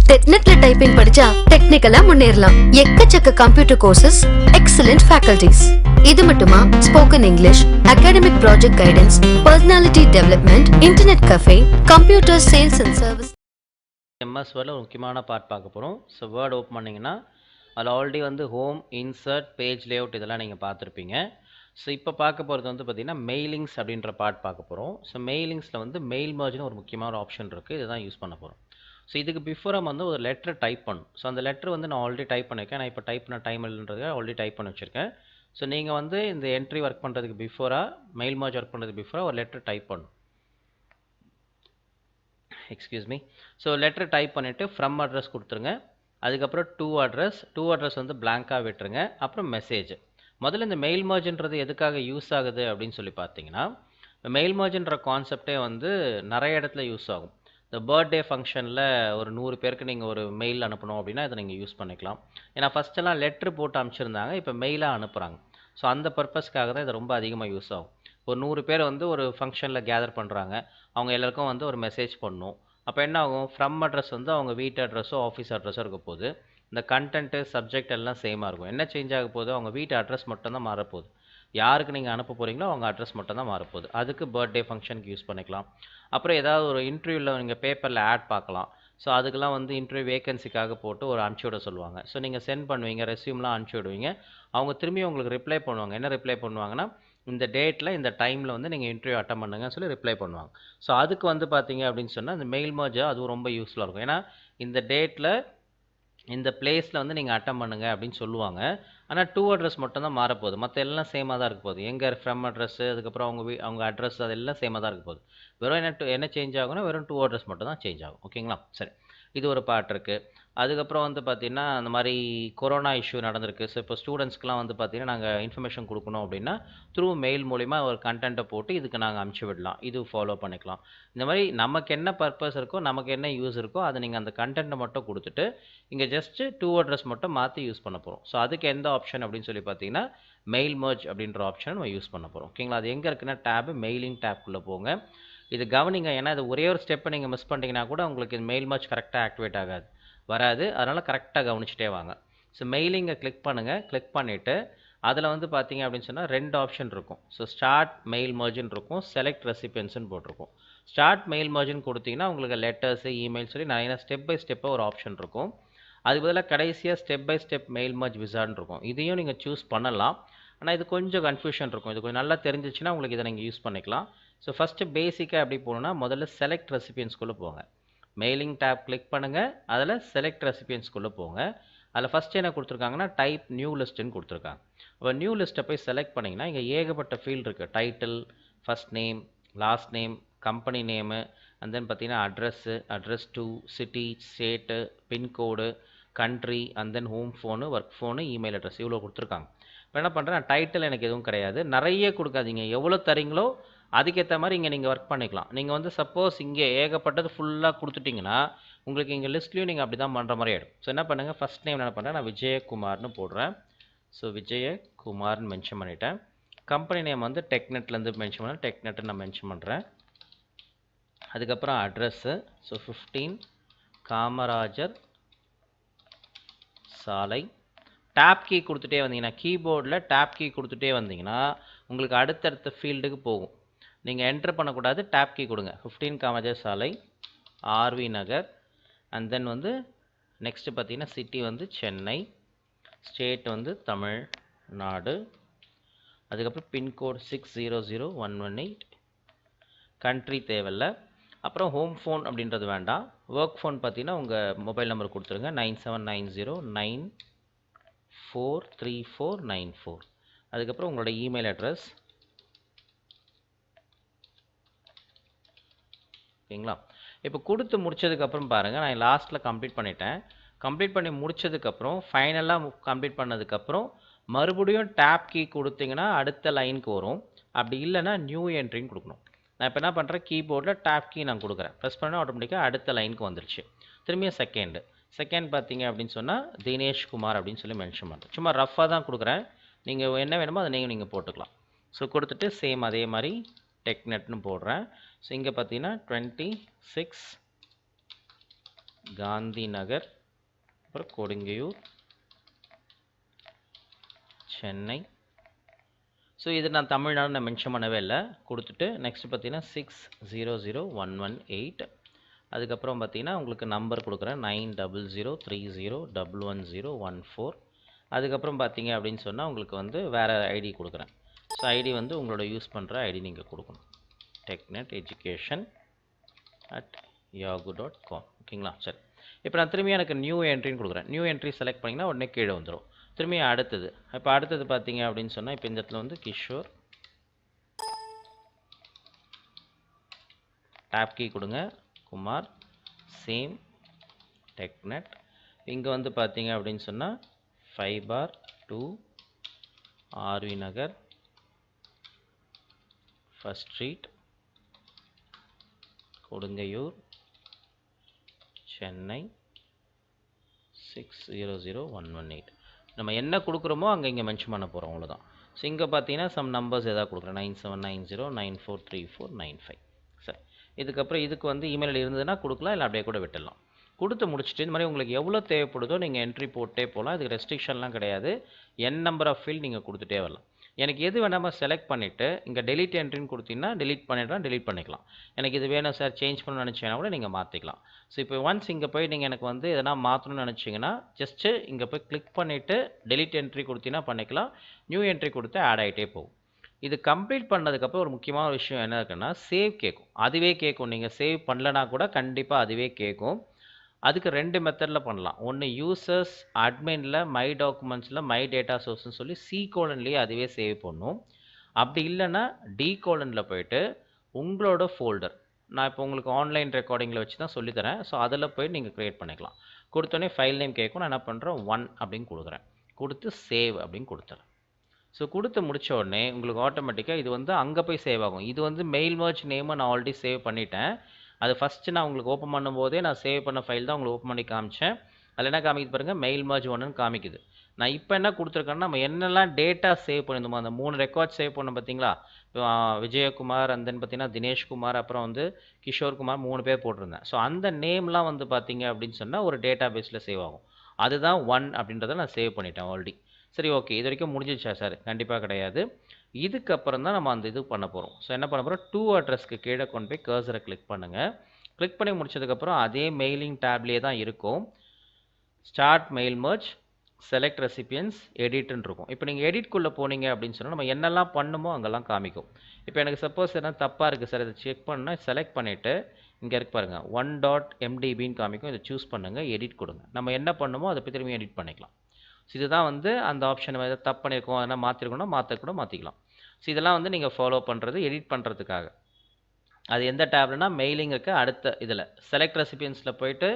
நெட்ல டைப்பிங் படிச்சா டெக்னிக்கலா முன்னேறலாம். எக்கச்சக்க கம்ப்யூட்டர் கோர்சஸ், எக்ஸலென்ட் ஃபேக்கல்டிஸ். இது மட்டுமா, spoken English, academic project guidance, personality development, internet cafe, computer sales and service. MS வேர்டில் ஒரு முக்கியமான பார்ட் பார்க்க போகிறோம். ஸோ வேர்ட் ஓப்பன் பண்ணிங்கன்னா அதில் ஆல்ரெடி வந்து ஹோம், இன்சர்ட், பேஜ் லேஅவுட் இதெல்லாம் நீங்கள் பார்த்துருப்பீங்க. ஸோ இப்போ பார்க்க போகிறது வந்து பார்த்திங்கன்னா மெயிலிங்ஸ் அப்படின்ற பார்ட் பார்க்க போகிறோம். ஸோ மெயிலிங்ஸில் வந்து மெயில் மர்ஜ்னு ஒரு முக்கியமான ஆப்ஷன் இருக்குது. இதுதான் யூஸ் பண்ண போகிறோம். ஸோ இதுக்கு பிஃபோராக வந்து ஒரு லெட்டர் டைப் பண்ணும். ஸோ அந்த லெட்டர் வந்து நான் ஆல்ரெடி டைப் பண்ணியிருக்கேன். நான் இப்போ டைப் பண்ண டைம் இல்லைன்றதுக்காக ஆல்ரெடி டைப் பண்ணி வச்சுருக்கேன். ஸோ நீங்கள் வந்து இந்த என்ட்ரி ஒர்க் பண்ணுறதுக்கு பிஃபோராக, மெயில் மர்ஜ் ஒர்க் பண்ணுறதுக்கு பிஃபோராக ஒரு லெட்டர் டைப் பண்ணும். Excuse me. So letter type பண்ணிவிட்டு ஃப்ரம் அட்ரஸ் கொடுத்துருங்க. அதுக்கப்புறம் டூ அட்ரஸ் வந்து பிளாங்காக விட்டுருங்க. அப்புறம் மெசேஜ். முதல்ல இந்த மெயில் மர்ஜ்ன்றது எதுக்காக யூஸ் ஆகுது அப்படின்னு சொல்லி பார்த்தீங்கன்னா, மெயில் மர்ஜ்ன்ற கான்செப்டே வந்து நிறைய இடத்துல யூஸ் ஆகும். இந்த பர்த்டே ஃபங்க்ஷனில் ஒரு 100 பேருக்கு நீங்கள் ஒரு மெயில் அனுப்பணும் அப்படின்னா இதை நீங்கள் யூஸ் பண்ணிக்கலாம். ஏன்னா ஃபஸ்ட்டெல்லாம் லெட்ரு போட்டு அனுப்பிச்சிருந்தாங்க, இப்போ மெயிலாக அனுப்புகிறாங்க. ஸோ அந்த பர்பஸ்க்காக தான் இது ரொம்ப அதிகமாக யூஸ் ஆகும். ஒரு 100 பேர் வந்து ஒரு ஃபங்க்ஷனில் கேதர் பண்ணுறாங்க, அவங்க எல்லாருக்கும் வந்து ஒரு மெசேஜ் பண்ணணும். அப்போ என்ன ஆகும், ஃப்ரம் அட்ரஸ் வந்து அவங்க வீட்டு அட்ரஸோ ஆஃபீஸ் அட்ரஸோ இருக்க போது, இந்த கண்டென்ட்டு சப்ஜெக்ட் எல்லாம் சேமாக இருக்கும். என்ன சேஞ்ச் ஆக போகுது, அவங்க வீட்டு அட்ரஸ் மட்டும் தான் மாறப்போகுது. யாருக்கு நீங்கள் அனுப்ப போகிறீங்களோ அவங்க அட்ரஸ் மட்டும் தான் மாறப்போகுது. அதுக்கு பர்த்டே ஃபங்க்ஷனுக்கு யூஸ் பண்ணிக்கலாம். அப்புறம் ஏதாவது ஒரு இன்டர்வியூவில் நீங்கள் பேப்பரில் ஆட் பார்க்கலாம். ஸோ அதுக்கெல்லாம் வந்து இன்டர்வியூ வேகன்சிக்காக போட்டு ஒரு அனுப்பிச்சி விட சொல்லுவாங்க. ஸோ நீங்கள் சென்ட் பண்ணுவீங்க, ரெஸ்யூம்லாம் அனுப்பிச்சி விடுவீங்க. அவங்க திரும்பி உங்களுக்கு ரிப்ளை பண்ணுவாங்க. என்ன ரிப்ளை பண்ணுவாங்கன்னா, இந்த டேட்டில் இந்த டைமில் வந்து நீங்கள் இன்டர்வியூ அட்டன் பண்ணுங்கன்னு சொல்லி ரிப்ளை பண்ணுவாங்க. ஸோ அதுக்கு வந்து பார்த்தீங்க அப்படின்னு சொன்னால் இந்த மெயில் மர்ஜ் அதுவும் ரொம்ப யூஸ்ஃபுல்லாக இருக்கும். ஏன்னா இந்த டேட்டில் இந்த பிளேஸில் வந்து நீங்கள் அட்டன் பண்ணுங்க அப்படின்னு சொல்லுவாங்க. ஆனால் டூ அட்ரஸ் மட்டும் தான் மாறப்போகுது. மற்ற எல்லாம் சேமாக தான் இருக்க போகுது. எங்கே ஃப்ரம் அட்ரஸ்ஸு, அதுக்கப்புறம் அவங்க அட்ரஸ் அதெல்லாம் சேமாக தான் இருக்க போகுது. வெறும் என்ன சேஞ்ச் ஆகும்னா வெறும் டூ அட்ரஸ் மட்டும் தான் சேஞ்ச் ஆகும். ஓகேங்களா? சரி, இது ஒரு பார்ட் இருக்குது. அதுக்கப்புறம் வந்து பார்த்திங்கன்னா அந்த மாதிரி கொரோனா இஷ்யூ நடந்திருக்கு. ஸோ இப்போ ஸ்டூடெண்ட்ஸ்க்குலாம் வந்து பார்த்திங்கன்னா நாங்கள் இன்ஃபர்மேஷன் கொடுக்கணும் அப்படின்னா த்ரூ மெயில் மூலிமா ஒரு கண்டென்ட்டை போட்டு இதுக்கு நாங்கள் அனுப்பிச்சி விடலாம். இது ஃபாலோ பண்ணிக்கலாம். இந்த மாதிரி நமக்கு என்ன பர்பஸ் இருக்கோ, நமக்கு என்ன யூஸ் இருக்கோ அதை நீங்கள் அந்த கண்டென்ட்டை மட்டும் கொடுத்துட்டு இங்கே ஜஸ்ட்டு டூ அட்ரஸ் மட்டும் மாற்றி யூஸ் பண்ண போகிறோம். ஸோ அதுக்கு எந்த ஆப்ஷன் அப்படின்னு சொல்லி பார்த்தீங்கன்னா மெயில் மர்ஜ் அப்படின்ற ஆப்ஷன் நம்ம யூஸ் பண்ண போகிறோம். ஓகேங்களா? அது எங்கே இருக்குன்னா டேபு மெயிலிங் டேப்குள்ளே போங்க. இது கவனிங்க. ஏன்னா இது ஒரே ஒரு ஸ்டெப்பை நீங்கள் மிஸ் பண்ணிட்டீங்கன்னா கூட உங்களுக்கு மெயில் மர்ஜ் கரெக்டாக ஆக்டிவேட் வராது. அதனால் கரெக்டாக கவனிச்சிட்டே வாங்க. ஸோ மெயிலிங்கை கிளிக் பண்ணுங்கள். கிளிக் பண்ணிவிட்டு அதில் வந்து பார்த்தீங்க அப்படின்னு சொன்னால் 2 ஆப்ஷன் இருக்கும். ஸோ ஸ்டார்ட் மெயில் மர்ஜ்னு இருக்கும், செலக்ட் ரெசிபியன்ஸ்னு போட்டிருக்கும். ஸ்டார்ட் மெயில் மர்ஜ்னு கொடுத்தீங்கன்னா உங்களுக்கு லெட்டர்ஸு, இமெயில் சொல்லி நிறைய ஸ்டெப் பை ஸ்டெப்பாக ஒரு ஆப்ஷன் இருக்கும். அதுக்கு பதிலாக கடைசியாக step by step mail merge விசார்ட்னு இருக்கும். இதையும் நீங்கள் சூஸ் பண்ணலாம். ஆனால் இது கொஞ்சம் கன்ஃபியூஷன் இருக்கும். இது கொஞ்சம் நல்லா தெரிஞ்சிச்சுன்னா உங்களுக்கு இதை நீங்கள் யூஸ் பண்ணிக்கலாம். ஸோ ஃபஸ்ட்டு பேசிக்காக எப்படி போகணுன்னா முதல்ல செலக்ட் ரெசிபியன்ஸ்குள்ளே போங்க. மெயிலிங் டேப் கிளிக் பண்ணுங்கள். அதில் செலக்ட் ரெசிபியன்ஸ்குள்ளே போங்க. அதில் ஃபஸ்ட்டு என்ன கொடுத்துருக்காங்கன்னா டைப் நியூ லிஸ்ட்டுன்னு கொடுத்துருக்காங்க. இப்போ நியூ லிஸ்ட்டை போய் செலக்ட் பண்ணிங்கன்னா இங்கே ஏகப்பட்ட ஃபீல்டு இருக்குது. Title, first name, last name, company name, and then பார்த்தீங்கன்னா address two, city, state, pincode, country, and then home phone, work phone, email address இவ்வளோ கொடுத்துருக்காங்க. இப்போ என்ன பண்ணுறேன், டைட்டில் எனக்கு எதுவும் கிடையாது. நிறைய கொடுக்காதீங்க. எவ்வளோ தரீங்களோ அதுக்கேற்ற மாதிரி இங்கே நீங்கள் ஒர்க் பண்ணிக்கலாம். நீங்கள் வந்து சப்போஸ் இங்கே ஏகப்பட்டது ஃபுல்லாக கொடுத்துட்டிங்கன்னா உங்களுக்கு இங்கே லிஸ்ட்லேயும் நீங்கள் அப்படி தான் பண்ணுற மாதிரி ஆகிடும். ஸோ என்ன பண்ணுங்கள், ஃபஸ்ட் நேம் என்ன பண்ணுறேன், நான் விஜயகுமார்னு போடுறேன். ஸோ விஜயகுமார்னு மென்ஷன் பண்ணிட்டேன். கம்பெனி நேம் வந்து டெக்நெட்லேருந்து மென்ஷன் பண்ணேன், டெக்நெட்டு நான் மென்ஷன் பண்ணுறேன். அதுக்கப்புறம் அட்ரஸ்ஸு, ஸோ 15 காமராஜர் சாலை. டேப் கீ கொடுத்துட்டே வந்தீங்கன்னா, கீபோர்டில் டேப் கீ கொடுத்துட்டே வந்தீங்கன்னா உங்களுக்கு அடுத்தடுத்த ஃபீல்டுக்கு போகும். நீங்கள் என்ட்ரு பண்ணக்கூடாது, டேப் கீ கொடுங்க. 15 காமராஜர் சாலை, ஆர்வி நகர், அண்ட் தென் வந்து நெக்ஸ்ட்டு பார்த்தீங்கன்னா சிட்டி வந்து சென்னை, ஸ்டேட் வந்து தமிழ்நாடு, அதுக்கப்புறம் பின்கோடு 600118, கண்ட்ரி தேவையில்லை. அப்புறம் ஹோம் ஃபோன் அப்படின்றது வேண்டாம். ஒர்க் ஃபோன் பார்த்தீங்கன்னா உங்கள் மொபைல் நம்பர் கொடுத்துருங்க, 9790943494. அதுக்கப்புறம் உங்களோட இமெயில் அட்ரஸ். ஓகேங்களா? இப்போ கொடுத்து முடிச்சதுக்கப்புறம் பாருங்கள், நான் லாஸ்ட்டில் கம்ப்ளீட் பண்ணிட்டேன். கம்ப்ளீட் பண்ணி முடிச்சதுக்கப்புறம் ஃபைனலாக கம்ப்ளீட் பண்ணதுக்கப்புறம் மறுபடியும் டேப் கீ கொடுத்தீங்கன்னா அடுத்த லைனுக்கு வரும். அப்படி இல்லைன்னா நியூ என்ட்ரின்னு கொடுக்கணும். நான் இப்போ என்ன பண்ணுறேன், கீபோர்டில் டேப் கீ நான் கொடுக்குறேன். ப்ரெஸ் பண்ணால் ஆட்டோமேட்டிக்காக அடுத்த லைனுக்கு வந்துருச்சு. திரும்பியும் செகண்ட் பார்த்தீங்க அப்படின்னு சொன்னால் தினேஷ் குமார் அப்படின்னு சொல்லி மென்ஷன் பண்ணுறேன். சும்மா ரஃபாக தான் கொடுக்குறேன். நீங்கள் என்ன வேணுமோ அதை நீங்கள் போட்டுக்கலாம். ஸோ கொடுத்துட்டு சேம் அதே மாதிரி டெக்நெட்னு போடுறேன். ஸோ இங்கே பார்த்தீங்கன்னா 26 காந்தி நகர், அப்புறம் கொடுங்கையூர், சென்னை. ஸோ இது நான் தமிழ்நாடு நான் மென்ஷன் பண்ணவே இல்லை. கொடுத்துட்டு நெக்ஸ்ட் பார்த்தீங்கன்னா 600118. அதுக்கப்புறம் பார்த்தீங்கன்னா உங்களுக்கு நம்பர் கொடுக்குறேன் 9003011014. அதுக்கப்புறம் பார்த்தீங்க அப்படின்னு சொன்னால் உங்களுக்கு வந்து வேறு ஐடி கொடுக்குறேன். ஸோ ஐடி வந்து உங்களோட யூஸ் பண்ணுற ஐடி நீங்கள் கொடுக்கணும். techneteducation@yahoo.com. ஓகேங்களா? சரி, இப்போ நான் திரும்பி எனக்கு நியூ என்ட்ரின்னு கொடுக்குறேன். நியூ என்ட்ரி செலக்ட் பண்ணிங்கன்னா உடனே கீழே வந்துடும். திரும்பி அடுத்தது, இப்போ அடுத்தது பார்த்தீங்க அப்படின்னு சொன்னால் இப்போ இந்த இடத்துல வந்து கிஷோர் டேப் கீ கொடுங்க, குமார், சேம் டெக்நெட். இங்கே வந்து பார்த்தீங்க அப்படின்னு சொன்னால் 5/2 ஆர்வி நகர், ஃபர்ஸ்ட் ஸ்ட்ரீட், கொடுங்கையூர், சென்னை 600118. நம்ம என்ன கொடுக்குறோமோ அங்கே இங்கே மென்ஷன் பண்ண போகிறோம், அவ்வளோதான். ஸோ இங்கே பார்த்தீங்கன்னா சம் நம்பர்ஸ் எதாவது கொடுக்குறேன் 9790943495. சரி, இதுக்கப்புறம் இதுக்கு வந்து இமெயில் இருந்ததுன்னா கொடுக்கலாம், இல்லை அப்படியே கூட விட்டுடலாம். கொடுத்து முடிச்சுட்டு இந்த மாதிரி உங்களுக்கு எவ்வளோ தேவைப்படுதோ நீங்கள் என்ட்ரி போட்டே போகலாம். இதுக்கு ரெஸ்ட்ரிக்ஷன்லாம் கிடையாது. நம்பர் ஆஃப் ஃபீல்ட் நீங்கள் கொடுத்துட்டே வரலாம். எனக்கு எது வேணாமல் செலக்ட் பண்ணிவிட்டு இங்கே டெலிட் என்ட்ரின்னு கொடுத்தீங்கன்னா டெலிட் பண்ணிக்கலாம். எனக்கு இது வேணும் சார் சேஞ்ச் பண்ணணும்னு நினச்சிங்கன்னா கூட நீங்கள் மாற்றிக்கலாம். ஸோ இப்போ ஒன்ஸ் இங்கே போய் நீங்கள் எனக்கு வந்து எதனா மாற்றணும்னு நினச்சிங்கன்னா ஜஸ்ட்டு இங்கே போய் கிளிக் பண்ணிவிட்டு டெலிட் என்ட்ரி கொடுத்தீங்கன்னா பண்ணிக்கலாம். நியூ என்ட்ரி கொடுத்து ஆட் ஆகிட்டே போகும். இது கம்ப்ளீட் பண்ணதுக்கப்புறம் ஒரு முக்கியமான விஷயம் என்ன இருக்குன்னா சேவ் கேட்கும். அதுவே கேட்கும். நீங்கள் சேவ் பண்ணலனா கூட கண்டிப்பாக அதுவே கேட்கும். அதுக்கு 2 மெத்தடில் பண்ணலாம். ஒன்று யூசர்ஸ் அட்மினில் மை டாக்குமெண்ட்ஸில் மை டேட்டா சோர்ஸ்னு சொல்லி C:**லேயே அதுவே சேவ் பண்ணும். அப்படி இல்லைன்னா D:**ல் போயிட்டு உங்களோட ஃபோல்டர், நான் இப்போ உங்களுக்கு ஆன்லைன் ரெக்கார்டிங்கில் வச்சு தான் சொல்லித்தரேன். ஸோ அதில் போய் நீங்கள் க்ரியேட் பண்ணிக்கலாம். கொடுத்தோடனே ஃபைல் நேம் கேட்கும். நான் என்ன பண்ணுறேன் 1 அப்படின்னு கொடுக்குறேன். கொடுத்து சேவ் அப்படின்னு கொடுத்துறேன். ஸோ கொடுத்து முடிச்ச உடனே உங்களுக்கு ஆட்டோமேட்டிக்காக இது வந்து அங்கே போய் சேவ் ஆகும். இது வந்து மெயில்மர்ஜ் நேமை நான் ஆல்ரெடி சேவ் பண்ணிட்டேன். அது ஃபஸ்ட்டு நான் உங்களுக்கு ஓப்பன் பண்ணும்போதே நான் சேவ் பண்ண ஃபைல் தான் உங்களுக்கு ஓப்பன் பண்ணி காமிச்சேன். அதில் என்ன காமிக்குது பாருங்கள், மெயில்மர்ஜ் 1ன்னு காமிக்குது. நான் இப்போ என்ன கொடுத்துருக்கேன்னா நம்ம என்னெல்லாம் டேட்டா சேவ் பண்ணியிருந்தோமோ அந்த 3 ரெக்கார்ட் சேவ் பண்ணோம் பார்த்தீங்களா. இப்போ விஜயகுமார் அண்ட் தென் பார்த்தீங்கன்னா தினேஷ்குமார், அப்புறம் வந்து கிஷோர்குமார் 3 பேர் போட்டிருந்தேன். ஸோ அந்த நேம்லாம் வந்து பார்த்தீங்க அப்படின்னு சொன்னால் ஒரு டேட்டா பேஸில் சேவ் ஆகும். அதுதான் 1 அப்படின்றத நான் சேவ் பண்ணிட்டேன் ஆல்ரெடி. சரி, ஓகே, இது வரைக்கும் முடிஞ்சிச்சா சார்? கண்டிப்பாக கிடையாது. இதுக்கப்புறம் தான் நம்ம அந்த இது பண்ண போகிறோம். ஸோ என்ன பண்ண போகிறோம், டூ அட்ரஸ்க்கு கீழே கொண்டு போய் கர்சரை கிளிக் பண்ணுங்கள். கிளிக் பண்ணி முடிச்சதுக்கப்புறம் அதே மெயிலிங் டேப்லேயே தான் இருக்கும். Start mail merge, select recipients, எடிட்னு இருக்கும். இப்போ நீங்கள் எடிட்குள்ளே போனீங்க அப்படின்னு சொன்னால் நம்ம என்னெல்லாம் பண்ணுமோ அங்கெல்லாம் காமிக்கும். இப்போ எனக்கு சப்போஸ் என்ன தப்பாக இருக்குது சார், இதை செக் பண்ணால் செலக்ட் பண்ணிவிட்டு இங்கே இருக்கு பாருங்கள் 1.mdbன்னு காமிக்கும். இதை சூஸ் பண்ணுங்கள், எடிட் கொடுங்க. நம்ம என்ன பண்ணுமோ அதை போய் திரும்பி எடிட் பண்ணிக்கலாம். ஸோ இதுதான் வந்து அந்த ஆப்ஷன். எதாவது தப்பு பண்ணியிருக்கோம், அதனால் மாற்றிருக்கோம்னா மாற்றக்கூட மாற்றிக்கலாம். ஸோ இதெல்லாம் வந்து நீங்கள் ஃபாலோ பண்ணுறது எடிட் பண்ணுறதுக்காக. அது எந்த டேப்லனா மெயிலிங்குக்கு அடுத்த இதில் செலக்ட் ரெசிபியன்ஸில் போயிட்டு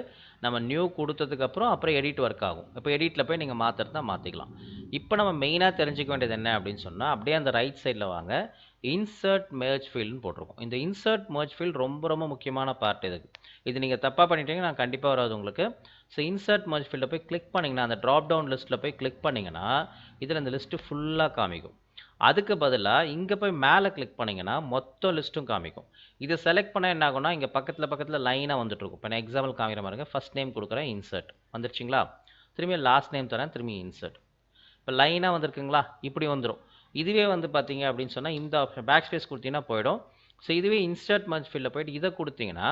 நம்ம நியூ கொடுத்ததுக்கப்புறம் அப்புறம் எடிட் ஒர்க் ஆகும். இப்போ எடிட்டில் போய் நீங்கள் மாற்றுறதா மாற்றிக்கலாம். இப்போ நம்ம மெயினாக தெரிஞ்சுக்க வேண்டியது என்ன அப்படின்னு சொன்னால், அப்படியே அந்த ரைட் சைடில் வாங்க, இன்சர்ட் மெர்ஜ் ஃபீல்டுன்னு போட்டிருக்கோம். இந்த இன்சர்ட் மெர்ஜ் ஃபீல்டு ரொம்ப ரொம்ப முக்கியமான பார்ட் இதுக்கு. இது நீங்கள் தப்பாக பண்ணிட்டீங்கன்னா நான் கண்டிப்பாக வராது உங்களுக்கு. ஸோ இன்சர்ட் மெர்ஜ் ஃபீல்டை போய் கிளிக் பண்ணிங்கன்னா அந்த ட்ராப் டவுன் லிஸ்ட்டில் போய் கிளிக் பண்ணிங்கன்னா இதில் இந்த லிஸ்ட்டு ஃபுல்லாக காமிக்கும். அதுக்கு பதிலாக இங்கே போய் மேலே கிளிக் பண்ணிங்கன்னா மொத்த லிஸ்ட்டும் காமிக்கும். இதை செலக்ட் பண்ணால் என்ன ஆகும்னா இங்கே பக்கத்தில் லைனாக வந்துட்டுருக்கும். இப்போ நான் எக்ஸாம்பிள் காமிக்கிற மாதிரி ஃபஸ்ட் நேம் கொடுக்குறேன், இன்சர்ட் வந்துருச்சுங்களா. திரும்பி லாஸ்ட் நேம் தரேன், திரும்பி இன்சர்ட். இப்போ லைனாக வந்துருக்குங்களா, இப்படி வந்துடும். இதுவே வந்து பார்த்தீங்க அப்படின்னு சொன்னால் இந்த ஆப்ஷன் பேக் ஸ்பேஸ் கொடுத்தீங்கன்னா போயிடும். ஸோ இதுவே இன்சர்ட் மர்ஜ் ஃபீல்டில் போய்ட்டு இதை கொடுத்தீங்கன்னா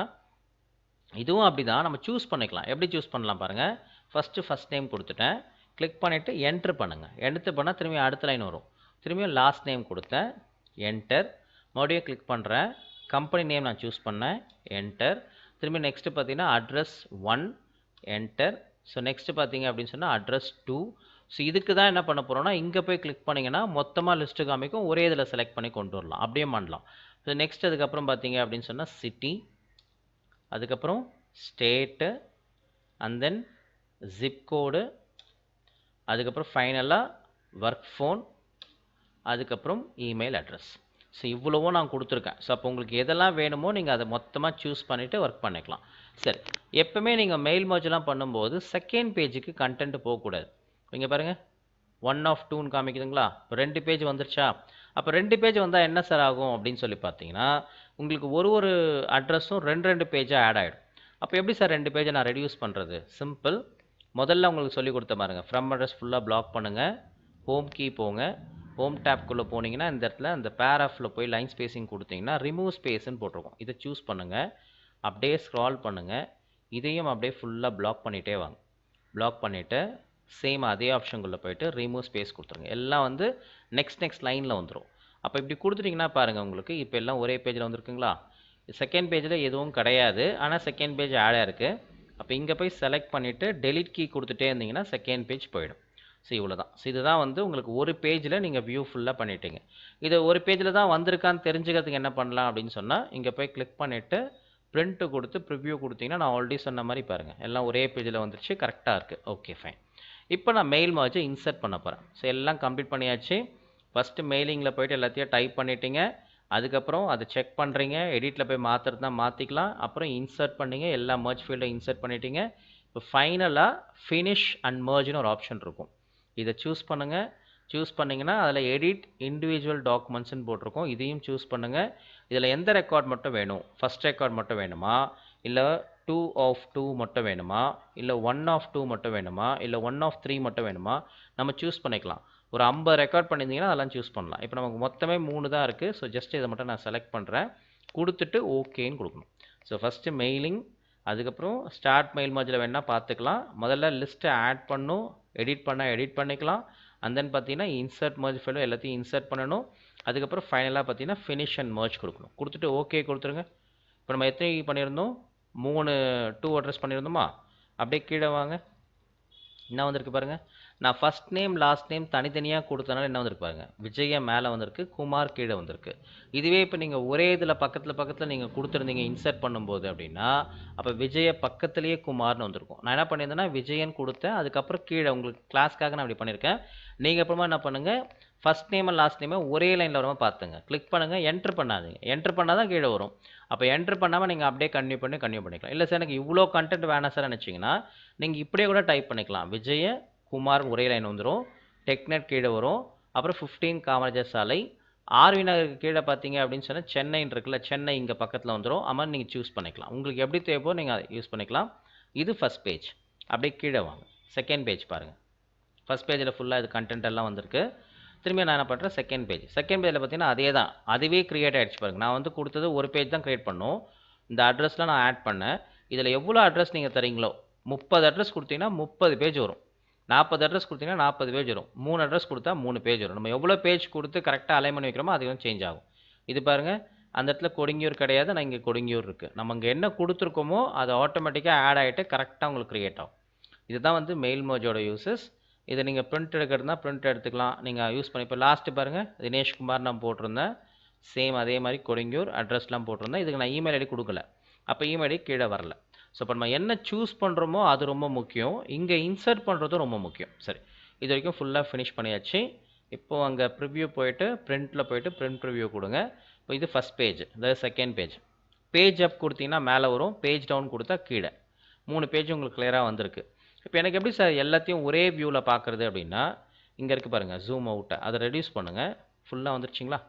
இதுவும் அப்படி தான் நம்ம சூஸ் பண்ணிக்கலாம். எப்படி சூஸ் பண்ணலாம் பாருங்கள். ஃபஸ்ட் நேம் கொடுத்துட்டேன், கிளிக் பண்ணிவிட்டு என்ட்ரு பண்ணுங்கள். என்ட்ரு பண்ணால் திரும்பி அடுத்த லைன் வரும். திரும்பியும் லாஸ்ட் நேம் கொடுத்தேன், என்டர். மறுபடியும் கிளிக் பண்ணுறேன், கம்பெனி நேம் நான் சூஸ் பண்ணேன், என்டர். திரும்பி நெக்ஸ்ட்டு பார்த்தீங்கன்னா அட்ரஸ் 1, என்டர். ஸோ நெக்ஸ்ட்டு பார்த்தீங்க அப்படின்னு சொன்னால் அட்ரஸ் 2. ஸோ இதுக்கு தான் என்ன பண்ண போகிறோம்னா இங்கே போய் கிளிக் பண்ணிங்கன்னா மொத்தமாக லிஸ்ட்டு காமிக்கும், ஒரே இதில் செலக்ட் பண்ணி கொண்டு வரலாம், அப்படியே பண்ணலாம். ஸோ நெக்ஸ்ட் அதுக்கப்புறம் பார்த்தீங்க அப்படின்னு சொன்னால் சிட்டி, அதுக்கப்புறம் ஸ்டேட்டு, அண்ட் தென் ஜிப் கோடு, அதுக்கப்புறம் ஃபைனலாக ஒர்க் ஃபோன், அதுக்கப்புறம் இமெயில் அட்ரஸ். ஸோ இவ்வளவும் நான் கொடுத்துருக்கேன். ஸோ அப்போ உங்களுக்கு எதெல்லாம் வேணுமோ நீங்கள் அதை மொத்தமாக சூஸ் பண்ணிவிட்டு ஒர்க் பண்ணிக்கலாம். சரி, எப்போவுமே நீங்கள் மெயில் மர்ஜ்லாம் பண்ணும்போது செகண்ட் பேஜுக்கு கண்டென்ட் போகக்கூடாது. இங்கே பாருங்கள் 1 of 2ன்னு காமிக்குதுங்களா. இப்போ 2 பேஜ் வந்துருச்சா. அப்போ 2 பேஜ் வந்தால் என்ன சார் ஆகும் அப்படின்னு சொல்லி பார்த்தீங்கன்னா உங்களுக்கு ஒரு அட்ரஸும் 2 பேஜாக ஆட் ஆகிடும். அப்போ எப்படி சார் 2 பேஜை நான் ரெடியூஸ் பண்ணுறது? சிம்பிள். முதல்ல உங்களுக்கு சொல்லி கொடுத்த பாருங்க, ஃப்ரம் அட்ரஸ் ஃபுல்லாக பிளாக் பண்ணுங்கள். ஹோம் கீ போங்க. ஹோம் டேப்குள்ளே போனீங்கன்னா இந்த இடத்துல அந்த பேராஃபில் போய் லைன் ஸ்பேசிங் கொடுத்தீங்கன்னா ரிமூவ் ஸ்பேஸ்ன்னு போட்டிருக்கோம். இதை சூஸ் பண்ணுங்கள். அப்படியே ஸ்க்ரால் பண்ணுங்கள். இதையும் அப்படியே ஃபுல்லாக பிளாக் பண்ணிகிட்டே வாங்க. பிளாக் பண்ணிவிட்டு சேம் அதே ஆப்ஷனுக்குள்ளே போயிட்டு ரிமூவ் ஸ்பேஸ் கொடுத்துருங்க. எல்லாம் வந்து நெக்ஸ்ட் லைனில் வந்துடும். அப்போ இப்படி கொடுத்துட்டிங்கன்னா பாருங்கள், உங்களுக்கு இப்போ எல்லாம் ஒரே பேஜில் வந்துருக்குங்களா? செகண்ட் பேஜில் எதுவும் கிடையாது, ஆனால் செகண்ட் பேஜ் ஆடாக இருக்குது. அப்போ இங்கே போய் செலக்ட் பண்ணிவிட்டு டெலிட் கீ கொடுத்துட்டே இருந்தீங்கன்னா செகண்ட் பேஜ் போயிடும். ஸோ இவ்வளோ தான். ஸோ இதுதான் வந்து உங்களுக்கு ஒரு பேஜில் நீங்கள் வியூ ஃபுல்லாக பண்ணிட்டீங்க. இது ஒரு பேஜில் தான் வந்திருக்கான்னு தெரிஞ்சுக்கிறதுக்கு என்ன பண்ணலாம் அப்படின்னு சொன்னால், இங்கே போய் கிளிக் பண்ணிவிட்டு பிரிண்ட்டு கொடுத்து ப்ரிவ்யூ கொடுத்தீங்கன்னா நான் ஆல்ரெடி சொன்ன மாதிரி பாருங்கள், எல்லாம் ஒரே பேஜில் வந்துருச்சு, கரெக்டாக இருக்குது. Okay fine. இப்போ நான் மெயில் மர்ஜை இன்சர்ட் பண்ண போகிறேன். ஸோ எல்லாம் கம்ப்ளீட் பண்ணியாச்சு. ஃபஸ்ட்டு மெயிலிங்கில் போய்ட்டு எல்லாத்தையும் டைப் பண்ணிட்டீங்க. அதுக்கப்புறம் அதை செக் பண்ணுறீங்க. எடிட்டில் போய் மாற்றுறதுனா மாற்றிக்கலாம். அப்புறம் இன்சர்ட் பண்ணிங்க, எல்லா மர்ஜ் ஃபீல்டை இன்சர்ட் பண்ணிட்டீங்க. இப்போ ஃபைனலாக ஃபினிஷ் அண்ட் மர்ஜ்னு ஒரு ஆப்ஷன் இருக்கும். இதை சூஸ் பண்ணுங்கள். சூஸ் பண்ணிங்கன்னா அதில் எடிட் இண்டிவிஜுவல் டாக்குமெண்ட்ஸ்ன்னு போட்டிருக்கோம். இதையும் சூஸ் பண்ணுங்கள். இதில் எந்த ரெக்கார்ட் மட்டும் வேணும்? ஃபஸ்ட் ரெக்கார்ட் மட்டும் வேணுமா, இல்லை 2 of 2 மட்டும் வேணுமா, இல்லை 1 of 2 மட்டும் வேணுமா, இல்லை 1 of 3 மட்டும் வேணுமா, நம்ம சூஸ் பண்ணிக்கலாம். ஒரு 50 ரெக்கார்ட் பண்ணியிருந்தீங்கன்னா அதெல்லாம் சூஸ் பண்ணலாம். இப்போ நமக்கு மொத்தமே 3 தான் இருக்குது. ஸோ ஜஸ்ட் இதை மட்டும் நான் செலக்ட் பண்ணுறேன். கொடுத்துட்டு ஓகேன்னு கொடுக்கணும். ஸோ ஃபஸ்ட்டு மெயிலிங், அதுக்கப்புறம் ஸ்டார்ட் மெயில் மர்ஜில் வேணால் பார்த்துக்கலாம். முதல்ல லிஸ்ட்டை ஆட் பண்ணும், எடிட் பண்ணால் எடிட் பண்ணிக்கலாம். அண்ட் தென் பார்த்தீங்கன்னா இன்சர்ட் மர்ஜ் ஃபைலோ எல்லாத்தையும் இன்சர்ட் பண்ணணும். அதுக்கப்புறம் ஃபைனலாக பார்த்தீங்கன்னா ஃபினிஷ் அண்ட் மர்ஜ் கொடுக்கணும். கொடுத்துட்டு ஓகே கொடுத்துருங்க. இப்போ நம்ம எத்தனை பண்ணியிருந்தோம்? 3 2 அட்ரஸ் பண்ணியிருந்தோமா? அப்படியே கீழே வாங்க. என்ன வந்திருக்கு பாருங்கள், நான் ஃபஸ்ட் நேம் லாஸ்ட் நேம் தனித்தனியாக கொடுத்தனால என்ன வந்திருக்கு பாருங்கள், விஜய மேலே வந்திருக்கு, குமார் கீழே வந்திருக்கு. இதுவே இப்போ நீங்கள் ஒரே இதில் பக்கத்தில் நீங்கள் கொடுத்துருந்தீங்க இன்சர்ட் பண்ணும்போது அப்படின்னா, அப்போ விஜய பக்கத்துலேயே குமார்னு வந்திருக்கும். நான் என்ன பண்ணியிருந்தேன்னா விஜயன் கொடுத்தேன், அதுக்கப்புறம் கீழே உங்களுக்கு கிளாஸ்க்காக நான் அப்படி பண்ணியிருக்கேன். நீங்கள் அப்புறமா என்ன பண்ணுங்கள், ஃபஸ்ட் நேம் அண்ட் லாஸ்ட் நேமை ஒரே லைனில் வரமா பார்த்துங்க. கிளிக் பண்ணுங்கள், என்ட்ரு பண்ணாதீங்க. என்ட்ரு பண்ணால் தான் கீழே வரும். அப்போ என்ட்ரு பண்ணாமல் நீங்கள் அப்படியே கன்டினியூ பண்ணிக்கலாம். இல்லை சார் எனக்கு இவ்வளோ கண்டென்ட் வேணாம் சார் நினச்சிங்கன்னா நீங்கள் இப்படியே கூட டைப் பண்ணிக்கலாம். விஜய குமார் ஒரே லைன் வந்துடும். டெக்நெட் கீழே வரும். அப்புறம் 15 காமராஜர் சாலை, ஆர்வி நகருக்கு கீழே பார்த்தீங்க அப்படின்னு சொன்னால் சென்னைன்னு இருக்குல்ல, சென்னை இங்கே பக்கத்தில் வந்துடும். அது நீங்கள் சூஸ் பண்ணிக்கலாம். உங்களுக்கு எப்படி தேவைப்போ நீங்கள் அதை யூஸ் பண்ணிக்கலாம். இது ஃபஸ்ட் பேஜ். அப்படியே கீழே வாங்க. செகண்ட் பேஜ் பாருங்கள். ஃபஸ்ட் பேஜில் ஃபுல்லாக இது கண்டென்ட் எல்லாம் வந்திருக்கு. திரும்பி நான் என்ன பண்ணுறேன், செகண்ட் பேஜ் பேஜில் பார்த்தீங்கன்னா அதே தான், அதுவே க்ரியேட் ஆகிடுச்சு பாருங்கள். நான் வந்து கொடுத்தது ஒரு பேஜ் தான் க்ரியேட் பண்ணோம். இந்த அட்ரஸ்லாம் நான் ஆட் பண்ணேன். இதில் எவ்வளோ அட்ரஸ் நீங்கள் தரீங்களோ, 30 அட்ரஸ் கொடுத்தீங்கன்னா 30 பேஜ் வரும். 40 அட்ரஸ் கொடுத்தீங்கன்னா 40 பேஜ் வரும். 3 அட்ரஸ் கொடுத்தா 3 பேஜ் வரும். நம்ம எவ்வளோ பேஜ் கொடுத்து கரெக்டாக அலைன் பண்ணி வைக்கிறோமோ அது வந்து சேஞ்ச் ஆகும். இது பாருங்கள், அந்த இடத்துல கொடுங்கியூர் கிடையாது, நான் இங்கே கொடுங்கியூர் இருக்குது. நம்ம இங்கே என்ன கொடுத்துருக்கோமோ அது ஆட்டோமேட்டிக்காக ஆட் ஆகிட்டு கரெக்டாக உங்களுக்கு க்ரியேட் ஆகும். இதுதான் வந்து மெயில் மர்ஜோட யூசஸ். இதை நீங்கள் பிரிண்ட் எடுக்கிறதுனா பிரிண்ட் எடுத்துக்கலாம், நீங்கள் யூஸ் பண்ணி. இப்போ லாஸ்ட்டு பாருங்கள், தினேஷ்குமார் நான் போட்டிருந்தேன். சேம் அதே மாதிரி கொடுங்கியூர் அட்ரஸ்லாம் போட்டிருந்தேன். இதுக்கு நான் இமெயில் ஐடி கொடுக்கல, அப்போ இமெயில் ஐடி கீழே வரல. ஸோ இப்போ நம்ம என்ன சூஸ் பண்ணுறோமோ அது ரொம்ப முக்கியம். இங்கே இன்சர்ட் பண்ணுறதும் ரொம்ப முக்கியம். சரி, இது வரைக்கும் ஃபுல்லாக ஃபினிஷ் பண்ணியாச்சு. இப்போது அங்கே ப்ரிவ்யூ போயிட்டு பிரிண்ட்டில் போயிட்டு பிரிண்ட் ப்ரிவ்யூ கொடுங்க. இப்போ இது ஃபஸ்ட் பேஜ், அதாவது செகண்ட் பேஜ். பேஜ் அப் கொடுத்தீங்கன்னா மேலே வரும், பேஜ் டவுன் கொடுத்தா கீழே. 3 பேஜ் உங்களுக்கு கிளியராக வந்திருக்கு. இப்போ எனக்கு எப்படி சார் எல்லாத்தையும் ஒரே வியூவில் பார்க்குறது அப்படின்னா, இங்கே இருக்குது பாருங்கள் ஜூம் அவுட்டை, அதை ரெடியூஸ் பண்ணுங்கள். ஃபுல்லாக வந்துருச்சிங்களா?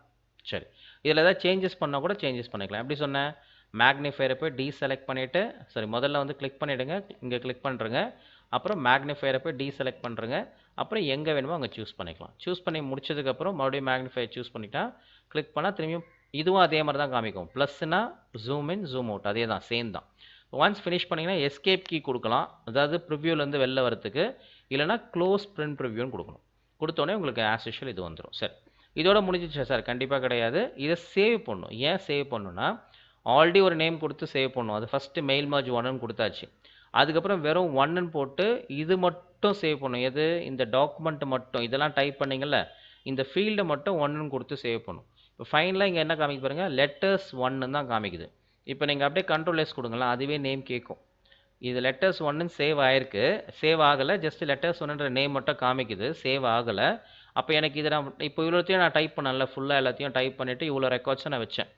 சரி, இதில் ஏதாவது சேஞ்சஸ் பண்ணால் கூட சேஞ்சஸ் பண்ணிக்கலாம். எப்படி சொன்னேன், மேக்னிஃபையரை போய் டீசெலக்ட் பண்ணிவிட்டு, சரி முதல்ல வந்து கிளிக் பண்ணிவிடுங்க, இங்கே கிளிக் பண்ணுறங்க. அப்புறம் மேக்னிஃபையரை போய் டீசெலக்ட் பண்ணுறங்க. அப்புறம் எங்கே வேணுமோ அங்கே சூஸ் பண்ணிக்கலாம். சூஸ் பண்ணி முடிச்சதுக்கப்புறம் மறுபடியும் மேக்னிஃபையர் சூஸ் பண்ணிட்டா கிளிக் பண்ணால் திரும்பியும் இதுவும் அதே மாதிரி தான் காமிக்கும். ப்ளஸ்னா ஜூம் இன் ஜூம் அவுட், அதே தான், சேம் தான். ஒன்ஸ் ஃபினிஷ் பண்ணிங்கன்னா எஸ்கேப் கீ கொடுக்கலாம், அதாவது ப்ரிவ்யூலேருந்து வெளில வரத்துக்கு. இல்லைனா க்ளோஸ் பிரிண்ட் ப்ரிவ்யூன்னு கொடுக்கணும். கொடுத்தோடனே உங்களுக்கு ஆஸ் யூஷுவல் இது வந்துடும். சரி, இதோட முடிஞ்சிச்சா சார்? கண்டிப்பாக கிடையாது. இதை சேவ் பண்ணணும். ஏன் சேவ் பண்ணணும்னா, ஆல்ரெடி ஒரு நேம் கொடுத்து சேவ் பண்ணணும். அது ஃபஸ்ட்டு மெயில் மர்ஜ் 1ன்னு கொடுத்தாச்சு. அதுக்கப்புறம் வெறும் 1ன்னு போட்டு இது மட்டும் சேவ் பண்ணணும். எது? இந்த டாக்குமெண்ட் மட்டும், இதெல்லாம் டைப் பண்ணிங்கள்ல, இந்த ஃபீல்டை மட்டும் 1ன்னு கொடுத்து சேவ் பண்ணணும். இப்போ ஃபைனலாக இங்கே என்ன காமிக்க பாருங்கள், லெட்டர்ஸ் 1ன்னு தான் காமிக்குது. இப்போ நீங்கள் அப்படியே கண்ட்ரோல் எஸ் கொடுங்களா, அதுவே நேம் கேட்கும். இது லெட்டர்ஸ் 1ன்னு சேவ் ஆகிருக்கு, சேவ் ஆகலை, ஜஸ்ட் லெட்டர்ஸ் 1ன்ற நேம் மட்டும் காமிக்குது, சேவ் ஆகலை. அப்போ எனக்கு இதை நான் இப்போ இவ்வளோத்தையும் நான் டைப் பண்ணல, ஃபுல்லாக எல்லாத்தையும் டைப் பண்ணிவிட்டு இவ்வளோ ரெக்கார்ட்ஸை நான் வச்சேன்.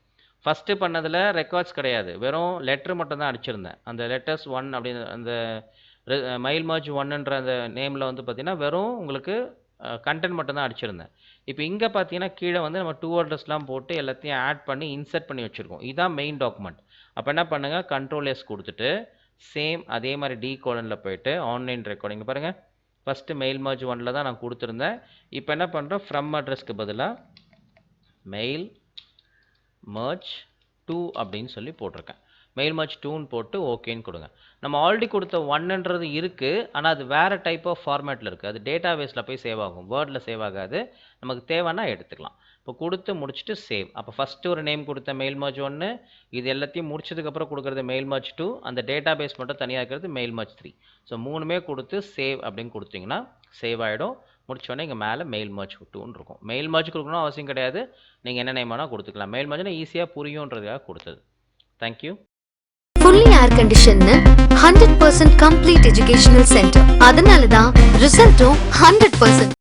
ஃபஸ்ட்டு பண்ணதில் ரெக்கார்ட்ஸ் கிடையாது, வெறும் லெட்ரு மட்டும் தான் அடிச்சிருந்தேன். அந்த லெட்டர்ஸ் 1 அப்படின்னு அந்த மெயில்மர்ஜ் 1ன்ற அந்த நேமில் வந்து பார்த்திங்கன்னா வெறும் உங்களுக்கு கண்டென்ட் மட்டும் தான் அடிச்சிருந்தேன். இப்போ இங்கே பார்த்தீங்கன்னா கீழே வந்து நம்ம 2 அட்ரஸ்லாம் போட்டு எல்லாத்தையும் ஆட் பண்ணி இன்சர்ட் பண்ணி வச்சுருக்கோம். இதுதான் மெயின் டாக்குமெண்ட். அப்போ என்ன பண்ணுங்கள், கண்ட்ரோல் எஸ் கொடுத்துட்டு சேம் அதே மாதிரி டி கோலனில் போயிட்டு ஆன்லைன் ரெக்கார்டிங் பாருங்கள், ஃபஸ்ட்டு மெயில் மர்ஜ் 1ல் தான் நான் கொடுத்துருந்தேன். இப்போ என்ன பண்ணுறேன், ஃப்ரம் அட்ரஸ்க்கு பதிலாக மெயில் மர்ஜ் 2 அப்படின்னு சொல்லி போட்டிருக்கேன். மெயில் மர்ஜ் 2ன்னு போட்டு ஓகேன்னு கொடுங்க. நம்ம ஆல்ரெடி கொடுத்த 1ன்றது இருக்குது, ஆனால் அது வேறு டைப் ஆஃப் ஃபார்மேட்டில் இருக்குது. அது டேட்டா பேஸில் போய் சேவ் ஆகும், வேர்டில் சேவ் ஆகாது. நமக்கு தேவைன்னா எடுத்துக்கலாம். இப்போ கொடுத்து முடிச்சுட்டு சேவ். அப்போ ஃபஸ்ட்டு ஒரு நேம் கொடுத்த மெயில் மர்ஜ் 1, இது எல்லாத்தையும் முடிச்சதுக்கப்புறம் கொடுக்குறது மெயில் மர்ஜ் 2, அந்த டேட்டா பேஸ் மட்டும் தனியாக இருக்கிறது மெயில் மர்ஜ் 3. ஸோ 3மே கொடுத்து சேவ் அப்படின்னு கொடுத்தீங்கன்னா சேவ் ஆகிடும். முடிச்சோடனே இங்கே மேலே மெயில் மர்ஜ் 2ன்னு இருக்கும். மெயில் மர்ஜ் கொடுக்கணும் அவசியம் கிடையாது, நீங்கள் என்ன நேம் வேணால் கொடுத்துக்கலாம். மெயில் மர்ஜ்னா ஈஸியாக புரியுன்றதுக்காக கொடுத்தது. Thank you. fully air conditioned 100% complete educational center. அதனால தான் ரிசல்ட்டும் 100%.